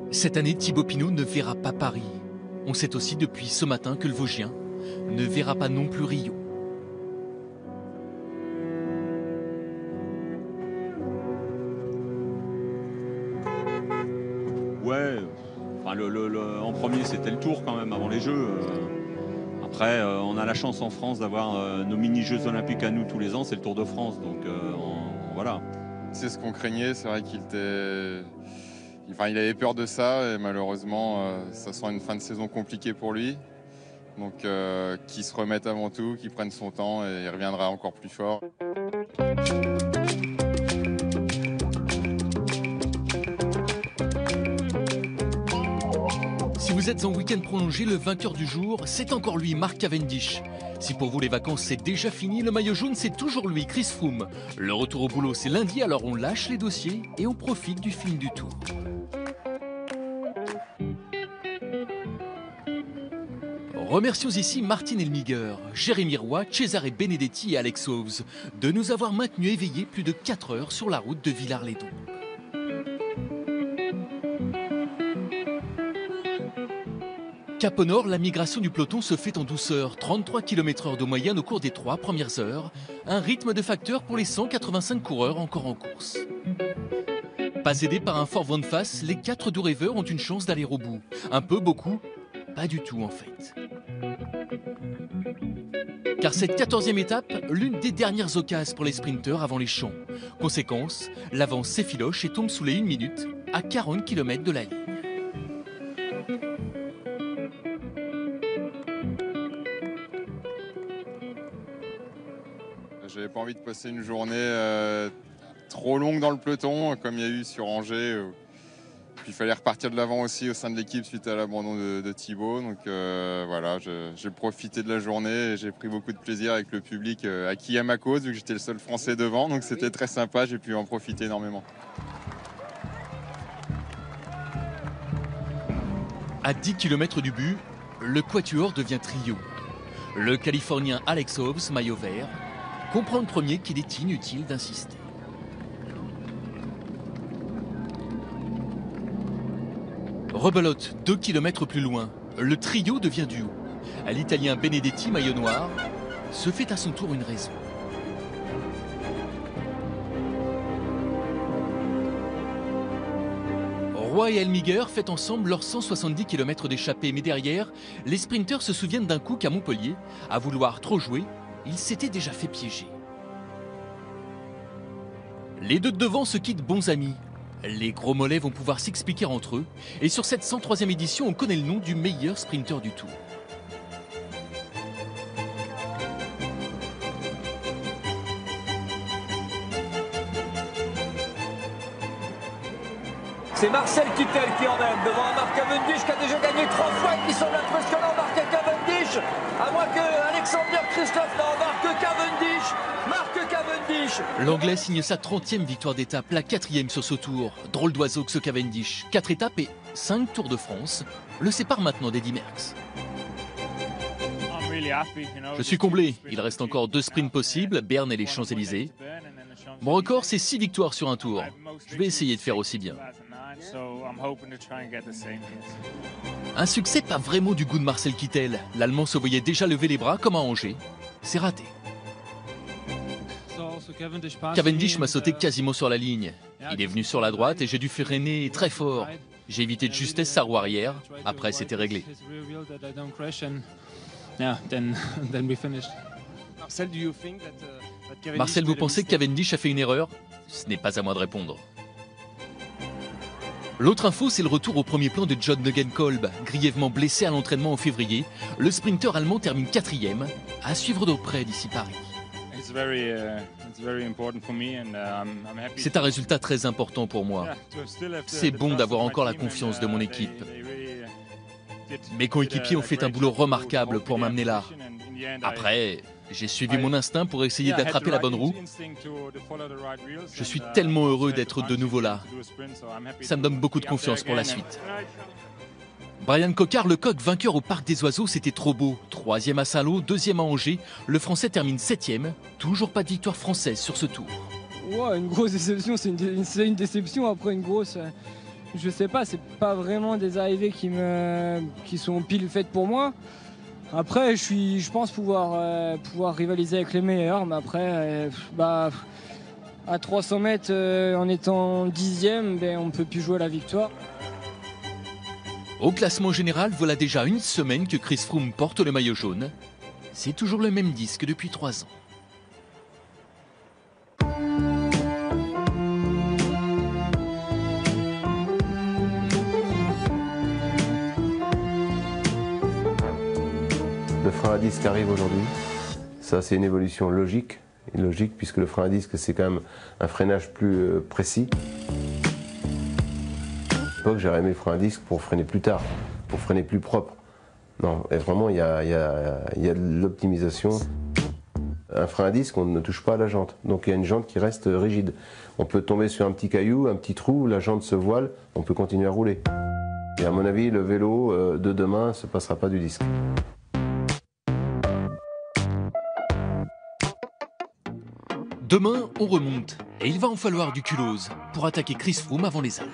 Cette année, Thibaut Pinot ne verra pas Paris. On sait aussi depuis ce matin que le Vosgien ne verra pas non plus Rio. Ouais, enfin en premier c'était le Tour quand même avant les Jeux. Après, on a la chance en France d'avoir nos mini-Jeux olympiques à nous tous les ans, c'est le Tour de France, donc voilà. C'est ce qu'on craignait, c'est vrai qu'il était... Enfin, il avait peur de ça et malheureusement, ça sent une fin de saison compliquée pour lui. Donc qu'il se remette avant tout, qu'il prenne son temps et il reviendra encore plus fort. Si vous êtes en week-end prolongé, le vainqueur du jour, c'est encore lui, Mark Cavendish. Si pour vous les vacances c'est déjà fini, le maillot jaune c'est toujours lui, Chris Froome. Le retour au boulot c'est lundi, alors on lâche les dossiers et on profite du film du Tour. Remercions ici Martin Elmiger, Jérémy Roy, Cesare Benedetti et Alex Hawes de nous avoir maintenus éveillés plus de 4 heures sur la route de Villars-les-Dombes. Cap au nord, la migration du peloton se fait en douceur, 33 km/h de moyenne au cours des 3 premières heures, un rythme de facteur pour les 185 coureurs encore en course. Pas aidés par un fort vent de face, les 4 doux rêveurs ont une chance d'aller au bout. Un peu, beaucoup, pas du tout en fait. Car cette 14e étape, l'une des dernières occasions pour les sprinteurs avant les champs. Conséquence, l'avance s'effiloche et tombe sous les 1 minute, à 40 km de la ligne. J'avais pas envie de passer une journée trop longue dans le peloton, comme il y a eu sur Angers. Puis il fallait repartir de l'avant aussi au sein de l'équipe suite à l'abandon de Thibaut. Donc voilà, j'ai profité de la journée et j'ai pris beaucoup de plaisir avec le public acquis à ma cause, vu que j'étais le seul Français devant. Donc c'était très sympa, j'ai pu en profiter énormément. À 10 km du but, le quatuor devient trio. Le Californien Alex Hawes, maillot vert, comprend le premier qu'il est inutile d'insister. Rebelote, 2 km plus loin, le trio devient duo. L'Italien Benedetti, maillot noir, se fait à son tour une raison. Roy et Elmiger fêtent ensemble leurs 170 km d'échappée, mais derrière, les sprinteurs se souviennent d'un coup qu'à Montpellier, à vouloir trop jouer, ils s'étaient déjà fait piéger. Les deux de devant se quittent bons amis. Les gros mollets vont pouvoir s'expliquer entre eux. Et sur cette 103e édition, on connaît le nom du meilleur sprinter du Tour. C'est Marcel Kittel qui emmène devant un Mark Cavendish qui a déjà gagné 3 fois et qui semble impressionnant. Mark Cavendish, à moins que Alexander Christophe n'embarque Cavendish. Mark Cavendish. L'Anglais signe sa 30e victoire d'étape, la 4e sur ce tour. Drôle d'oiseau que ce Cavendish. 4 étapes et 5 Tours de France le séparent maintenant d'Eddy Merckx. Je suis comblé, il reste encore 2 sprints possibles, Berne et les Champs-Élysées. Mon record, c'est 6 victoires sur un tour. Je vais essayer de faire aussi bien. Un succès pas vraiment du goût de Marcel Kittel. L'Allemand se voyait déjà lever les bras comme à Angers. C'est raté. Cavendish m'a sauté quasiment sur la ligne. Il est venu sur la droite et j'ai dû freiner très fort. J'ai évité de justesse sa roue arrière. Après, c'était réglé. Marcel, vous pensez que Cavendish a fait une erreur? Ce n'est pas à moi de répondre. L'autre info, c'est le retour au premier plan de John Degenkolb. Grièvement blessé à l'entraînement en février, le sprinter allemand termine 4e, à suivre de près d'ici Paris. C'est un résultat très important pour moi. C'est bon d'avoir encore la confiance de mon équipe. Mes coéquipiers ont fait un boulot remarquable pour m'amener là. Après, j'ai suivi mon instinct pour essayer d'attraper la bonne roue. Je suis tellement heureux d'être de nouveau là. Ça me donne beaucoup de confiance pour la suite. Brian Cocard, le coq vainqueur au Parc des Oiseaux, c'était trop beau. 3e à Saint-Lô, 2e à Angers. Le Français termine 7e. Toujours pas de victoire française sur ce tour. Ouais, une grosse déception, c'est une déception après une grosse Je sais pas, c'est pas vraiment des arrivées qui sont pile faites pour moi. Après, je pense pouvoir rivaliser avec les meilleurs, mais après, à 300 mètres, en étant 10e, on ne peut plus jouer à la victoire. Au classement général, voilà déjà une semaine que Chris Froome porte le maillot jaune. C'est toujours le même disque depuis 3 ans. Le frein à disque arrive aujourd'hui. Ça, c'est une évolution logique puisque le frein à disque, c'est quand même un freinage plus précis. À l'époque, j'aurais aimé le frein à disque pour freiner plus tard, pour freiner plus propre. Non, et vraiment, il y a de l'optimisation. Un frein à disque, on ne touche pas à la jante. Donc il y a une jante qui reste rigide. On peut tomber sur un petit caillou, un petit trou, la jante se voile, on peut continuer à rouler. Et à mon avis, le vélo de demain ne se passera pas du disque. Demain, on remonte et il va en falloir du culose pour attaquer Chris Froome avant les Alpes.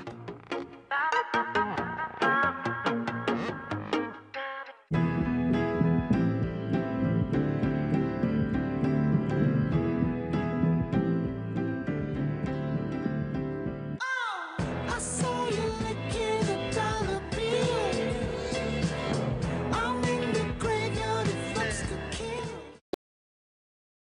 I saw